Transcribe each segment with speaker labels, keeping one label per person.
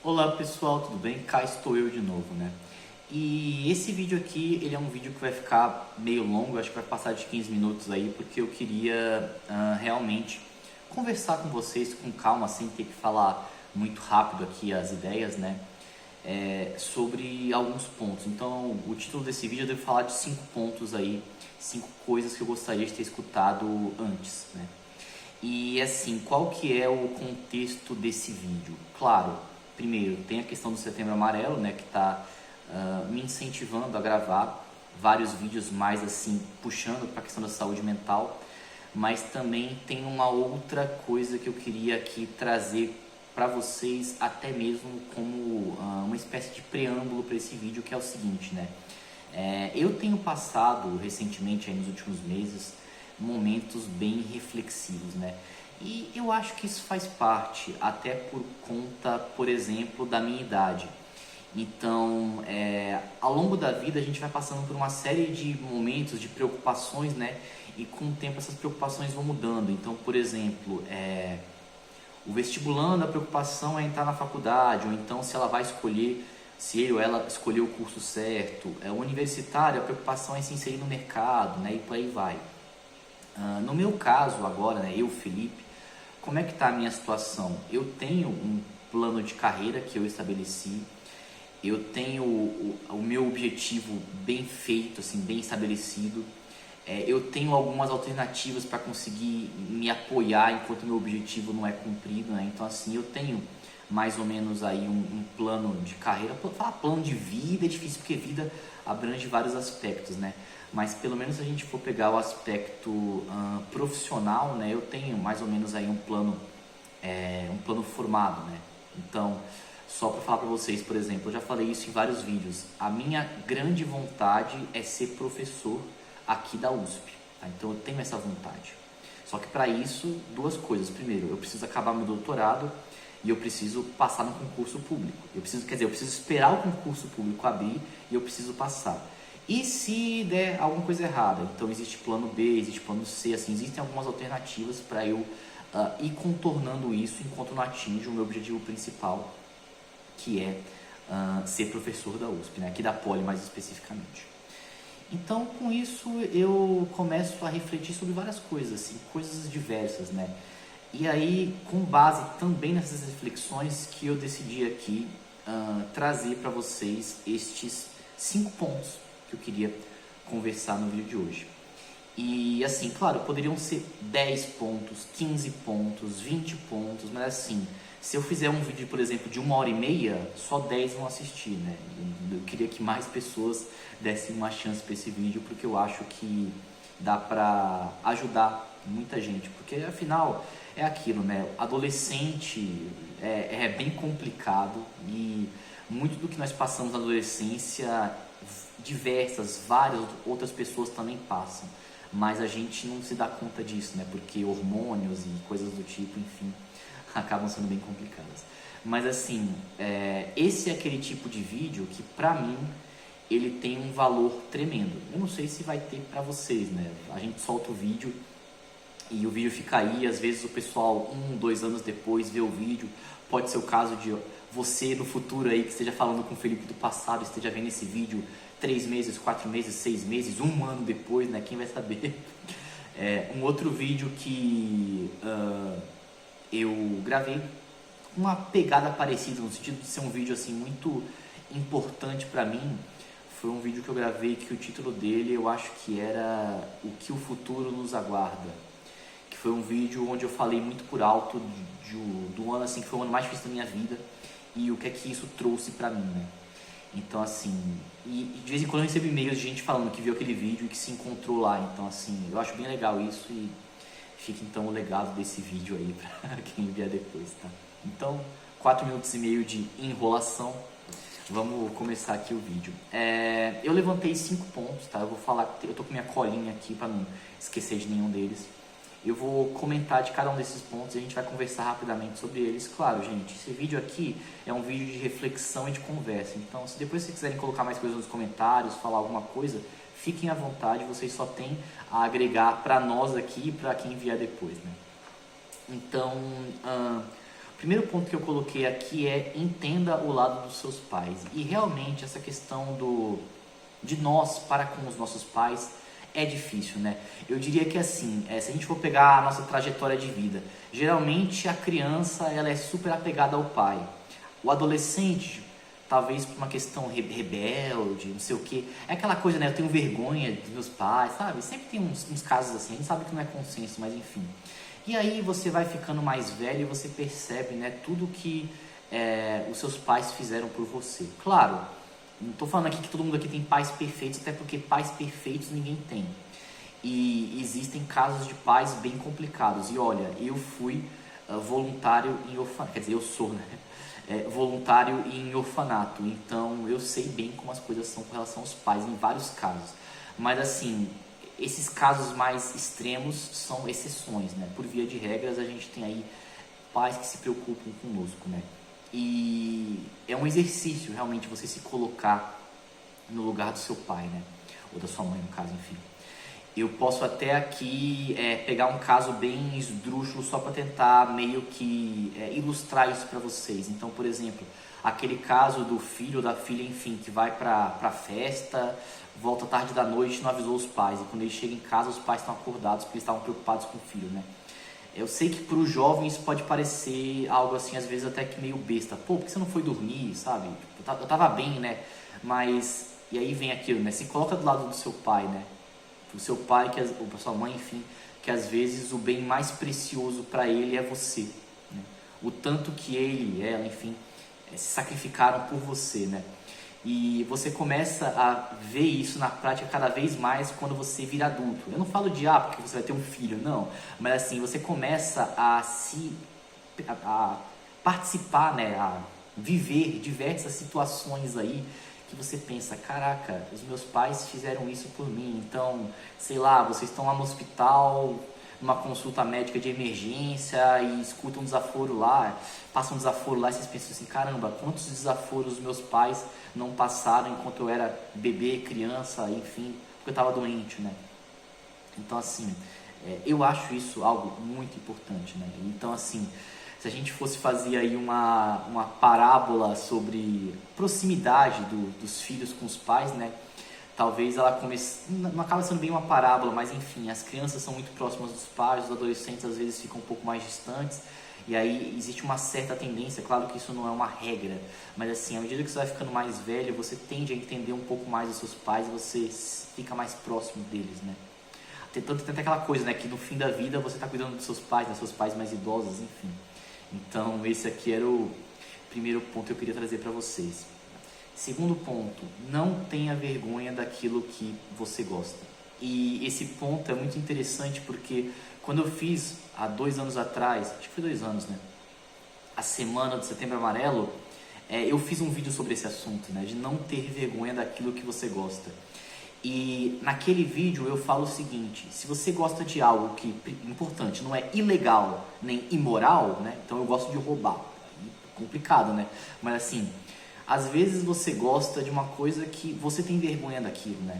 Speaker 1: Olá pessoal, tudo bem? Cá estou eu de novo, né? E esse vídeo aqui, ele é um vídeo que vai ficar meio longo, acho que vai passar de 15 minutos aí, porque eu queria realmente conversar com vocês com calma, sem ter que falar muito rápido aqui as ideias, né? Sobre alguns pontos. Então, o título desse vídeo eu devo falar de 5 pontos aí, 5 coisas que eu gostaria de ter escutado antes, né? E assim, qual que é o contexto desse vídeo? Claro, primeiro tem a questão do Setembro Amarelo, né, que está me incentivando a gravar vários vídeos mais assim, puxando para a questão da saúde mental, mas também tem uma outra coisa que eu queria aqui trazer para vocês, até mesmo como uma espécie de preâmbulo para esse vídeo, que é o seguinte, né? Eu tenho passado recentemente, aí nos últimos meses, momentos bem reflexivos, né? E eu acho que isso faz parte, até por conta, por exemplo, da minha idade. Então, ao longo da vida a gente vai passando por uma série de momentos, de preocupações, né? E com o tempo essas preocupações vão mudando. Então, por exemplo, o vestibulando, a preocupação é entrar na faculdade, ou então se ela vai escolher, se ele ou ela escolher o curso certo. O universitário, a preocupação é se inserir no mercado, né? E por aí vai. No meu caso agora, né, eu, Felipe, como é que está a minha situação? Eu tenho um plano de carreira que eu estabeleci, eu tenho o meu objetivo bem feito, assim, bem estabelecido, eu tenho algumas alternativas para conseguir me apoiar enquanto o meu objetivo não é cumprido, né? Então assim, eu tenho mais ou menos aí um plano de carreira. Falar plano de vida é difícil porque vida abrange vários aspectos, né? Mas pelo menos se a gente for pegar o aspecto profissional, né? Eu tenho mais ou menos aí um plano formado, né? Então, só para falar para vocês, por exemplo, eu já falei isso em vários vídeos. A minha grande vontade é ser professor aqui da USP, tá? Então eu tenho essa vontade. Só que para isso, duas coisas. Primeiro, eu preciso acabar meu doutorado e eu preciso passar no concurso público. Eu preciso esperar o concurso público abrir e eu preciso passar. E se der alguma coisa errada? Então existe plano B, existe plano C, assim, existem algumas alternativas para eu ir contornando isso enquanto não atinjo o meu objetivo principal, que é ser professor da USP, né? Aqui da Poli mais especificamente. Então, com isso, eu começo a refletir sobre várias coisas, assim, coisas diversas, né? E aí, com base também nessas reflexões, que eu decidi aqui trazer para vocês estes 5 pontos que eu queria conversar no vídeo de hoje. E assim, claro, poderiam ser 10 pontos, 15 pontos, 20 pontos, mas assim, se eu fizer um vídeo, por exemplo, de 1h30, só 10 vão assistir, né? Eu queria que mais pessoas dessem uma chance para esse vídeo, porque eu acho que dá para ajudar muita gente, porque afinal é aquilo, né? Adolescente é bem complicado e muito do que nós passamos na adolescência, várias outras pessoas também passam, mas a gente não se dá conta disso, né? Porque hormônios e coisas do tipo, enfim, acabam sendo bem complicadas. Mas assim, esse é aquele tipo de vídeo que pra mim ele tem um valor tremendo. Eu não sei se vai ter pra vocês, né? A gente solta o vídeo e o vídeo fica aí, às vezes o pessoal 2 anos depois vê o vídeo. Pode ser o caso de você no futuro aí que esteja falando com o Felipe do passado, esteja vendo esse vídeo 3 meses, 4 meses, 6 meses, 1 ano depois, né? Quem vai saber? Um outro vídeo que eu gravei, uma pegada parecida, no sentido de ser um vídeo assim muito importante pra mim, foi um vídeo que eu gravei que o título dele eu acho que era O que o futuro nos aguarda, que foi um vídeo onde eu falei muito por alto do ano assim, que foi o ano mais difícil da minha vida e o que é que isso trouxe pra mim, né? Então assim, e de vez em quando eu recebo e-mails de gente falando que viu aquele vídeo e que se encontrou lá, então assim, eu acho bem legal isso e fica então o legado desse vídeo aí pra quem vier depois, tá? Então, 4 minutos e meio de enrolação, vamos começar aqui o vídeo. Eu levantei 5 pontos, tá? Eu vou falar, eu tô com minha colinha aqui pra não esquecer de nenhum deles. Eu vou comentar de cada um desses pontos e a gente vai conversar rapidamente sobre eles. Claro, gente, esse vídeo aqui é um vídeo de reflexão e de conversa. Então, se depois vocês quiserem colocar mais coisas nos comentários, falar alguma coisa, fiquem à vontade, vocês só têm a agregar para nós aqui e para quem vier depois, né? Então, O primeiro ponto que eu coloquei aqui é entenda o lado dos seus pais. E realmente essa questão de nós para com os nossos pais é difícil, né? Eu diria que assim, se a gente for pegar a nossa trajetória de vida, geralmente a criança ela é super apegada ao pai. O adolescente, talvez por uma questão rebelde, não sei o que, é aquela coisa, né? Eu tenho vergonha dos meus pais, sabe? Sempre tem uns casos assim, a gente sabe que não é consenso, mas enfim. E aí você vai ficando mais velho e você percebe, né, tudo que os seus pais fizeram por você. Claro, não estou falando aqui que todo mundo aqui tem pais perfeitos, até porque pais perfeitos ninguém tem. E existem casos de pais bem complicados. E olha, eu fui voluntário em orfanato, quer dizer, eu sou, né? Voluntário em orfanato, então eu sei bem como as coisas são com relação aos pais em vários casos. Mas assim, esses casos mais extremos são exceções, né? Por via de regras, a gente tem aí pais que se preocupam conosco, né? E é um exercício realmente você se colocar no lugar do seu pai, né? Ou da sua mãe, no caso, enfim. Eu posso até aqui pegar um caso bem esdrúxulo só para tentar meio que ilustrar isso para vocês. Então, por exemplo, aquele caso do filho ou da filha, enfim, que vai para festa, volta tarde da noite e não avisou os pais. E quando ele chega em casa, os pais estão acordados porque eles estavam preocupados com o filho, né? Eu sei que para o jovem isso pode parecer algo assim, às vezes até que meio besta. Pô, por que você não foi dormir, sabe? Eu tava bem, né? Mas, e aí vem aquilo, né? Se coloca do lado do seu pai, né? O seu pai, ou a sua mãe, enfim, que às vezes o bem mais precioso para ele é você, né? O tanto que ele, ela, enfim, se sacrificaram por você, né? E você começa a ver isso na prática cada vez mais quando você vira adulto. Eu não falo de porque você vai ter um filho, não. Mas assim, você começa a participar, né? A viver diversas situações aí que você pensa, caraca, os meus pais fizeram isso por mim. Então, sei lá, vocês estão lá no hospital, numa consulta médica de emergência e escutam um desaforo lá, passam um desaforo lá e vocês pensam assim, caramba, quantos desaforos os meus pais não passaram enquanto eu era bebê, criança, enfim, porque eu estava doente, né? Então, assim, eu acho isso algo muito importante, né? Então, assim, se a gente fosse fazer aí uma parábola sobre proximidade dos filhos com os pais, né? Talvez ela não acaba sendo bem uma parábola, mas enfim, as crianças são muito próximas dos pais, os adolescentes às vezes ficam um pouco mais distantes, e aí existe uma certa tendência, claro que isso não é uma regra, mas assim, à medida que você vai ficando mais velho, você tende a entender um pouco mais os seus pais, você fica mais próximo deles, né? Tanto tem aquela coisa, né, que no fim da vida você está cuidando dos seus pais, dos seus pais mais idosos, enfim. Então esse aqui era o primeiro ponto que eu queria trazer para vocês. Segundo ponto, não tenha vergonha daquilo que você gosta. E esse ponto é muito interessante porque quando eu fiz há 2 anos atrás, acho que foi 2 anos, né? A semana do Setembro Amarelo, eu fiz um vídeo sobre esse assunto, né? De não ter vergonha daquilo que você gosta. E naquele vídeo eu falo o seguinte, se você gosta de algo que, importante, não é ilegal nem imoral, né? Então eu gosto de roubar, complicado, né? Mas assim, às vezes você gosta de uma coisa que você tem vergonha daquilo, né?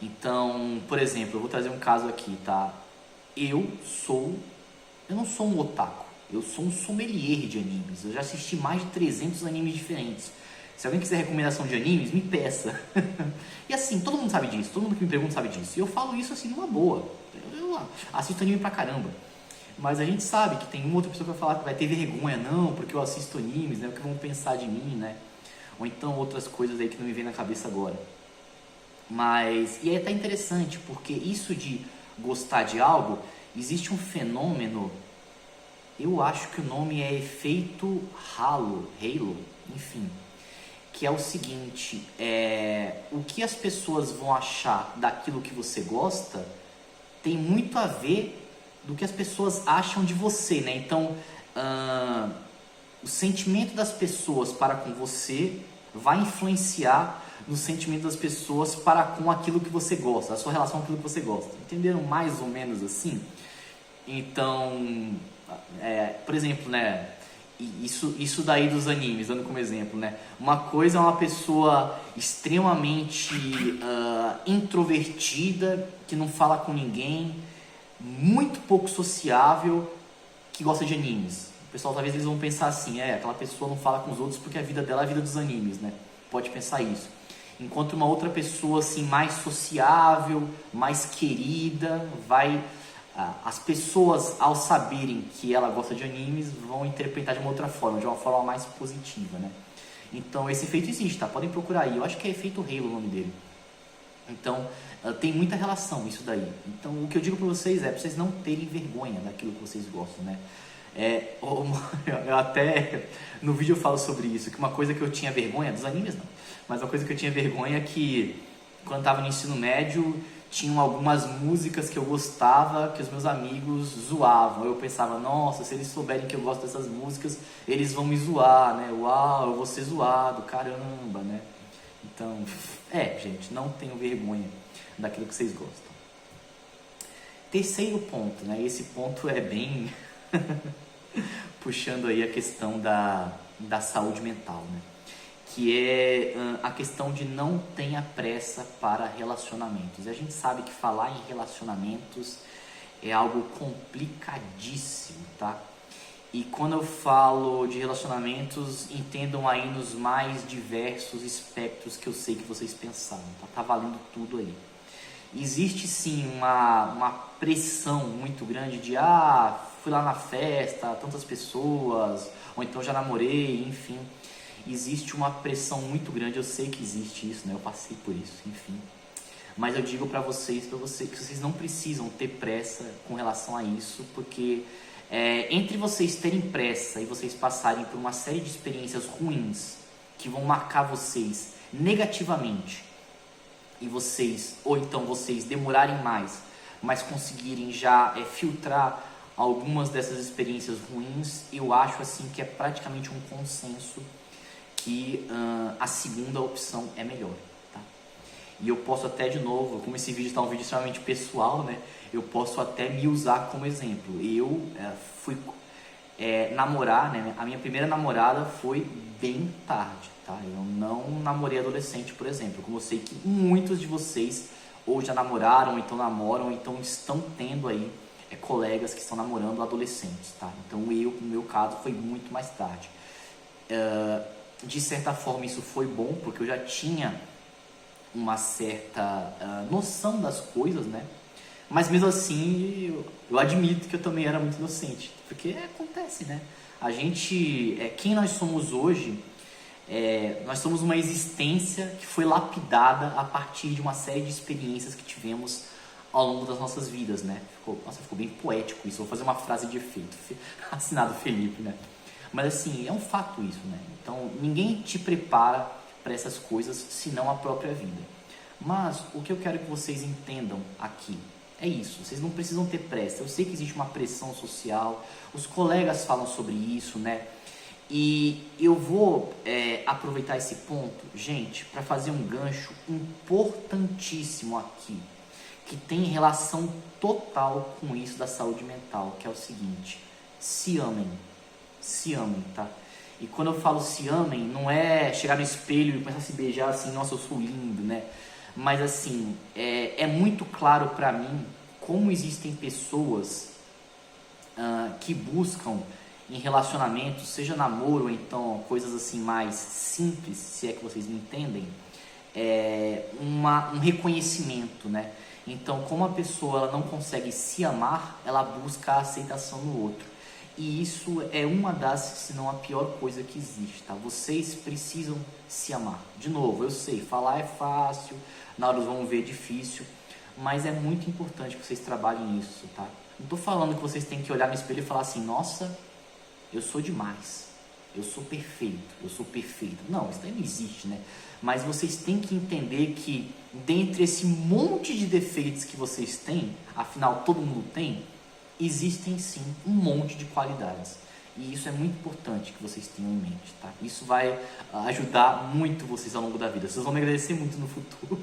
Speaker 1: Então, por exemplo, eu vou trazer um caso aqui, tá? Eu não sou um otaku, eu sou um sommelier de animes. Eu já assisti mais de 300 animes diferentes. Se alguém quiser recomendação de animes, me peça. E assim, todo mundo sabe disso, todo mundo que me pergunta sabe disso. E eu falo isso assim numa boa. Eu assisto anime pra caramba. Mas a gente sabe que tem uma outra pessoa que vai falar que vai ter vergonha, não, porque eu assisto animes, né? O que vão pensar de mim, né? Ou então outras coisas aí que não me vem na cabeça agora. Mas, e aí tá interessante, porque isso de gostar de algo, existe um fenômeno, eu acho que o nome é efeito halo, enfim, que é o seguinte, o que as pessoas vão achar daquilo que você gosta tem muito a ver do que as pessoas acham de você, né? Então, o sentimento das pessoas para com você vai influenciar no sentimento das pessoas para com aquilo que você gosta, a sua relação com aquilo que você gosta. Entenderam mais ou menos assim? Então, por exemplo, né? Isso daí dos animes, dando como exemplo, né? Uma coisa é uma pessoa extremamente introvertida, que não fala com ninguém, muito pouco sociável, que gosta de animes. O pessoal talvez eles vão pensar assim, aquela pessoa não fala com os outros porque a vida dela é a vida dos animes, né? Pode pensar isso. Enquanto uma outra pessoa assim mais sociável, mais querida, as pessoas ao saberem que ela gosta de animes vão interpretar de uma outra forma, de uma forma mais positiva, né? Então esse efeito existe, tá? Podem procurar aí. Eu acho que é efeito Halo o nome dele. Então tem muita relação isso daí. Então o que eu digo para vocês é para vocês não terem vergonha daquilo que vocês gostam, né? Eu até no vídeo eu falo sobre isso, que uma coisa que eu tinha vergonha, dos animes não, mas uma coisa que eu tinha vergonha é que quando eu tava no ensino médio tinham algumas músicas que eu gostava que os meus amigos zoavam. Eu pensava, nossa, se eles souberem que eu gosto dessas músicas, eles vão me zoar, né? Uau, eu vou ser zoado, caramba, né? Então, gente, não tenham vergonha daquilo que vocês gostam. Terceiro ponto, né? Esse ponto é bem puxando aí a questão da saúde mental, né? Que é a questão de não tenha pressa para relacionamentos. E a gente sabe que falar em relacionamentos é algo complicadíssimo, tá? E quando eu falo de relacionamentos, entendam aí nos mais diversos espectros que eu sei que vocês pensaram, tá? Tá valendo tudo aí. Existe sim uma pressão muito grande de fui lá na festa, tantas pessoas, ou então já namorei, enfim. Existe uma pressão muito grande, eu sei que existe isso, né? Eu passei por isso, enfim. Mas eu digo para vocês que vocês não precisam ter pressa com relação a isso, porque entre vocês terem pressa e vocês passarem por uma série de experiências ruins que vão marcar vocês negativamente, e ou então vocês demorarem mais, mas conseguirem já filtrar algumas dessas experiências ruins, eu acho assim que é praticamente um consenso que a segunda opção é melhor, tá? E eu posso até, de novo, como esse vídeo está um vídeo extremamente pessoal, né? Eu posso até me usar como exemplo. Eu fui namorar, né? A minha primeira namorada foi bem tarde, tá? Eu não namorei adolescente, por exemplo. Como eu sei que muitos de vocês ou já namoraram, ou então namoram, ou então estão tendo aí colegas que estão namorando adolescentes, tá? Então no meu caso, foi muito mais tarde. De certa forma isso foi bom, porque eu já tinha uma certa noção das coisas, né? Mas mesmo assim, eu admito que eu também era muito inocente, porque acontece, né? A gente, quem nós somos hoje, nós somos uma existência que foi lapidada a partir de uma série de experiências que tivemos ao longo das nossas vidas, né? Ficou bem poético isso, vou fazer uma frase de efeito, assinado Felipe, né? Mas assim, é um fato isso, né? Então, ninguém te prepara para essas coisas, senão a própria vida. Mas, o que eu quero que vocês entendam aqui é isso. Vocês não precisam ter pressa. Eu sei que existe uma pressão social, os colegas falam sobre isso, né? E eu vou aproveitar esse ponto, gente, para fazer um gancho importantíssimo aqui, que tem relação total com isso da saúde mental, que é o seguinte: se amem. Se amem, tá? E quando eu falo se amem, não é chegar no espelho e começar a se beijar assim, nossa, eu sou lindo, né? Mas assim, é muito claro pra mim como existem pessoas que buscam em relacionamentos, seja namoro ou então coisas assim mais simples, se é que vocês me entendem, um reconhecimento, né? Então, como a pessoa ela não consegue se amar, ela busca a aceitação no outro. E isso é uma das, se não a pior coisa que existe, tá? Vocês precisam se amar. De novo, eu sei, falar é fácil, na hora vão ver é difícil, mas é muito importante que vocês trabalhem isso, tá? Não tô falando que vocês têm que olhar no espelho e falar assim, nossa, eu sou demais, eu sou perfeito, eu sou perfeito. Não, isso daí não existe, né? Mas vocês têm que entender que dentre esse monte de defeitos que vocês têm, afinal todo mundo tem, existem sim um monte de qualidades. E isso é muito importante que vocês tenham em mente, tá? Isso vai ajudar muito vocês ao longo da vida. Vocês vão me agradecer muito no futuro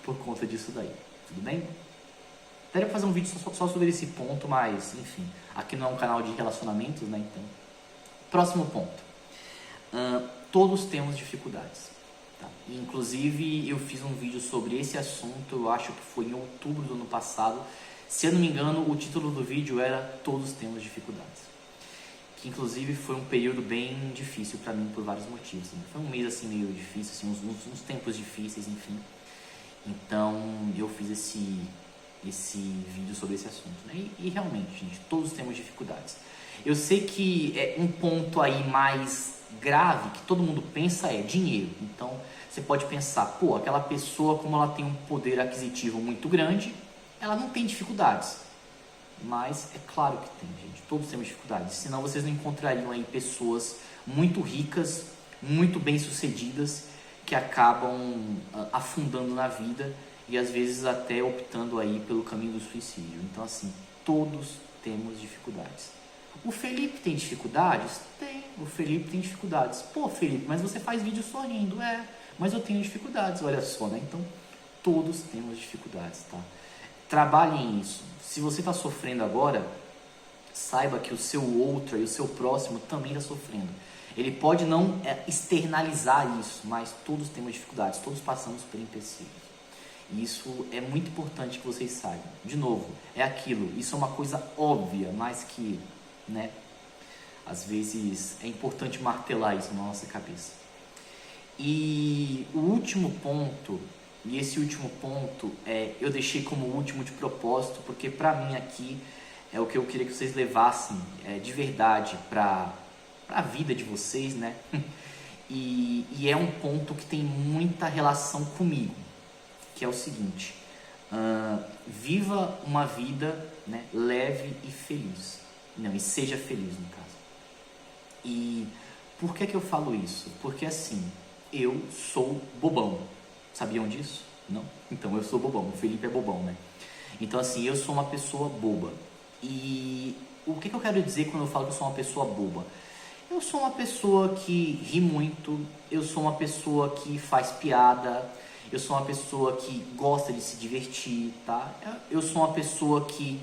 Speaker 1: por conta disso daí. Tudo bem? Daria pra fazer um vídeo só sobre esse ponto, mas enfim, aqui não é um canal de relacionamentos, né? Então, próximo ponto. Todos temos dificuldades, tá? Inclusive, eu fiz um vídeo sobre esse assunto, eu acho que foi em outubro do ano passado. Se eu não me engano, o título do vídeo era Todos Temos Dificuldades. que inclusive foi um período bem difícil para mim por vários motivos, né? Foi um mês assim meio difícil, assim, uns tempos difíceis, enfim. Então eu fiz esse vídeo sobre esse assunto, né? E realmente, gente, todos temos dificuldades. Eu sei que um ponto aí mais grave que todo mundo pensa é dinheiro. Então você pode pensar, pô, aquela pessoa, como ela tem um poder aquisitivo muito grande, ela não tem dificuldades. Mas é claro que tem, gente. Todos temos dificuldades. Senão vocês não encontrariam aí pessoas muito ricas, muito bem-sucedidas, que acabam afundando na vida e às vezes até optando aí pelo caminho do suicídio. Então assim, todos temos dificuldades. O Felipe tem dificuldades? Tem. O Felipe tem dificuldades. Pô, Felipe, mas você faz vídeo sorrindo. Mas eu tenho dificuldades, olha só, né? Então, todos temos dificuldades, tá? Trabalhem nisso. Se você está sofrendo agora, saiba que o seu outro e o seu próximo também está sofrendo. Ele pode não externalizar isso, mas todos temos dificuldades, todos passamos por empecilhos. E isso é muito importante que vocês saibam. De novo, é aquilo, isso é uma coisa óbvia, mas que, né, às vezes é importante martelar isso na nossa cabeça. E o último ponto, e esse último ponto eu deixei como último de propósito, porque para mim aqui é o que eu queria que vocês levassem de verdade para a vida de vocês, né? E é um ponto que tem muita relação comigo, que é o seguinte: viva uma vida, né, leve e feliz. Não, e seja feliz no caso. E por que eu falo isso? Porque assim, eu sou bobão. Sabiam disso? Não? Então eu sou bobão, o Felipe é bobão, né? Então assim, eu sou uma pessoa boba. E o que eu quero dizer quando eu falo que eu sou uma pessoa boba? Eu sou uma pessoa que ri muito, eu sou uma pessoa que faz piada, eu sou uma pessoa que gosta de se divertir, tá? Eu sou uma pessoa que,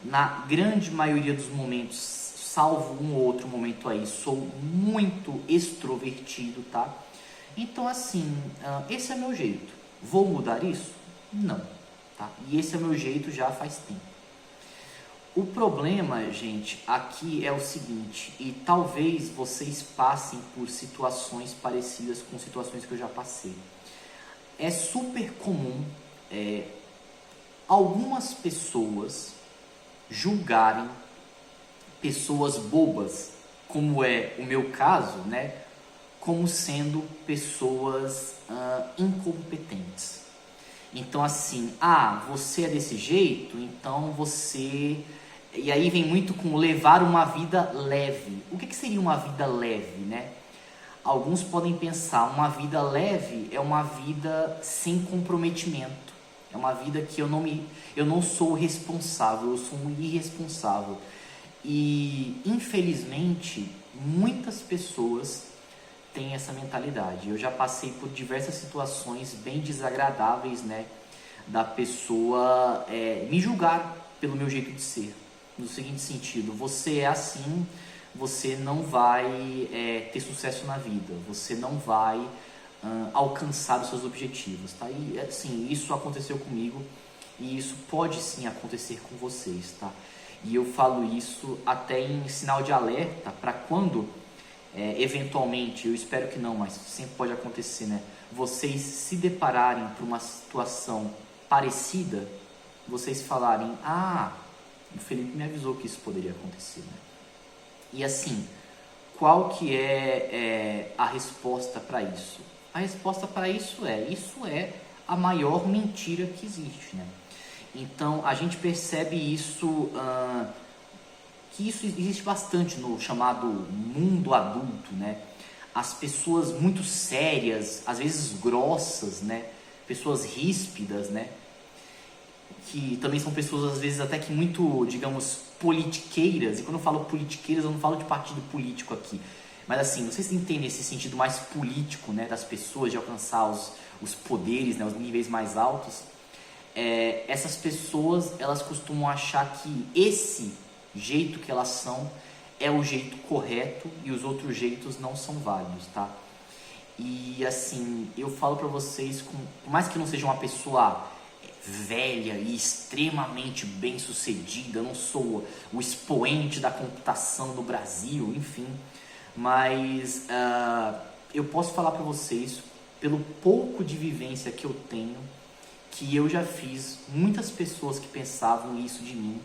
Speaker 1: na grande maioria dos momentos, salvo um ou outro momento aí, sou muito extrovertido, tá? Então assim, esse é meu jeito. Vou mudar isso? Não, tá? E esse é meu jeito já faz tempo. O problema, gente, aqui é o seguinte, e talvez vocês passem por situações parecidas com situações que eu já passei. É super comum algumas pessoas julgarem pessoas bobas, como é o meu caso, né, como sendo pessoas incompetentes. Então assim, você é desse jeito, então você... E aí vem muito com levar uma vida leve. O que seria uma vida leve, né? Alguns podem pensar, uma vida leve é uma vida sem comprometimento. É uma vida que eu não sou responsável, eu sou um irresponsável. E infelizmente, muitas pessoas têm essa mentalidade. Eu já passei por diversas situações bem desagradáveis, né? Da pessoa me julgar pelo meu jeito de ser. No seguinte sentido, você é assim, você não vai ter sucesso na vida, você não vai alcançar os seus objetivos, tá? E assim, isso aconteceu comigo e isso pode sim acontecer com vocês, tá? E eu falo isso até em sinal de alerta para quando eventualmente, eu espero que não, mas sempre pode acontecer, né? Vocês se depararem por uma situação parecida, vocês falarem, o Felipe me avisou que isso poderia acontecer, né? E assim, qual que é a resposta para isso? A resposta para isso é a maior mentira que existe, né? Então, a gente percebe isso, que isso existe bastante no chamado mundo adulto, né? As pessoas muito sérias, às vezes grossas, né? Pessoas ríspidas, né? Que também são pessoas, às vezes, até que muito, digamos, politiqueiras. E quando eu falo politiqueiras, eu não falo de partido político aqui. Mas assim, vocês entendem esse sentido mais político, né, das pessoas, de alcançar os poderes, né, os níveis mais altos. Essas pessoas, elas costumam achar que esse jeito que elas são é o jeito correto e os outros jeitos não são válidos, tá? E assim, eu falo pra vocês, por mais que não seja uma pessoa velha e extremamente bem sucedida, eu não sou o expoente da computação no Brasil, enfim, mas eu posso falar para vocês, pelo pouco de vivência que eu tenho, que eu já fiz muitas pessoas que pensavam isso de mim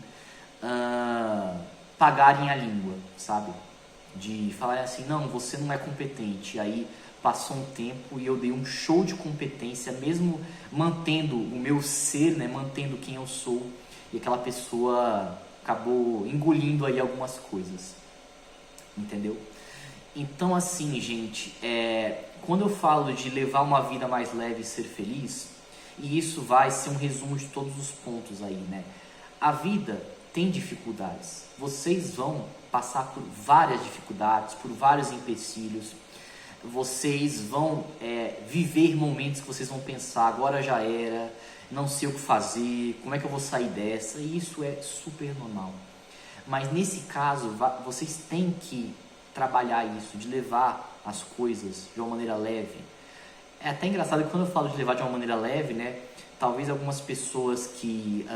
Speaker 1: pagarem a língua, sabe? De falar assim, não, você não é competente. E aí passou um tempo e eu dei um show de competência, mesmo mantendo o meu ser, né? Mantendo quem eu sou. E aquela pessoa acabou engolindo aí algumas coisas. Entendeu? Então assim, gente, quando eu falo de levar uma vida mais leve e ser feliz, e isso vai ser um resumo de todos os pontos aí, né? A vida tem dificuldades. Vocês vão passar por várias dificuldades, por vários empecilhos. Vocês vão viver momentos que vocês vão pensar, agora já era, não sei o que fazer, como é que eu vou sair dessa? E isso é super normal. Mas nesse caso, vocês têm que trabalhar isso, de levar as coisas de uma maneira leve. É até engraçado que quando eu falo de levar de uma maneira leve, né? Talvez algumas pessoas que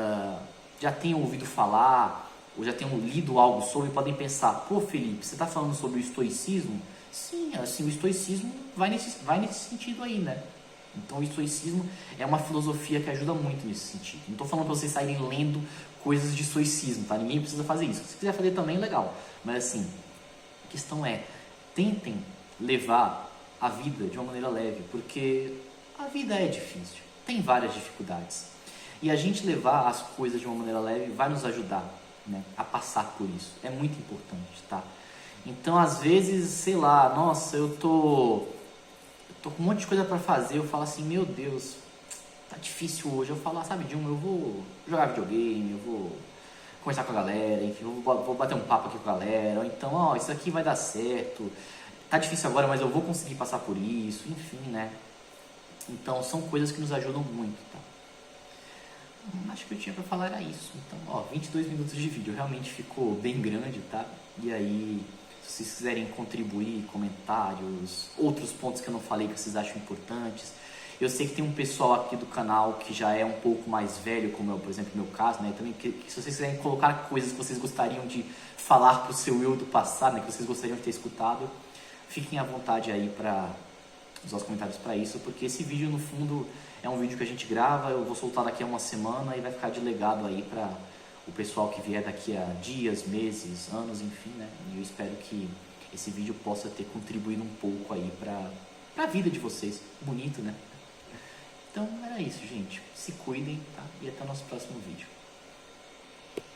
Speaker 1: já tenham ouvido falar ou já tenham lido algo sobre podem pensar, pô Felipe, você está falando sobre o estoicismo? Sim, assim, o estoicismo vai nesse sentido aí, né? Então o estoicismo é uma filosofia que ajuda muito nesse sentido. Não estou falando para vocês saírem lendo coisas de estoicismo, tá? Ninguém precisa fazer isso. Se quiser fazer também, legal. Mas assim, a questão é, tentem levar a vida de uma maneira leve, porque a vida é difícil, tem várias dificuldades. E a gente levar as coisas de uma maneira leve vai nos ajudar, né, a passar por isso. É muito importante, tá? Então, às vezes, sei lá, nossa, eu tô com um monte de coisa para fazer, eu falo assim, meu Deus, tá difícil hoje. Eu falo, sabe, Dilma, eu vou jogar videogame, eu vou conversar com a galera, enfim, vou bater um papo aqui com a galera, ou então, ó, isso aqui vai dar certo, tá difícil agora, mas eu vou conseguir passar por isso, enfim, né? Então, são coisas que nos ajudam muito, tá? Acho que eu tinha pra falar era isso. Então, ó, 22 minutos de vídeo, realmente ficou bem grande, tá? E aí, se vocês quiserem contribuir, comentários, outros pontos que eu não falei que vocês acham importantes. Eu sei que tem um pessoal aqui do canal que já é um pouco mais velho, como é, por exemplo, o meu caso, né? Também que se vocês quiserem colocar coisas que vocês gostariam de falar pro seu eu do passado, né? Que vocês gostariam de ter escutado, fiquem à vontade aí para usar os comentários para isso, porque esse vídeo, no fundo, é um vídeo que a gente grava, eu vou soltar daqui a uma semana e vai ficar de legado aí para o pessoal que vier daqui a dias, meses, anos, enfim, né? E eu espero que esse vídeo possa ter contribuído um pouco aí para a vida de vocês. Bonito, né? Então era isso, gente. Se cuidem, tá? E até o nosso próximo vídeo.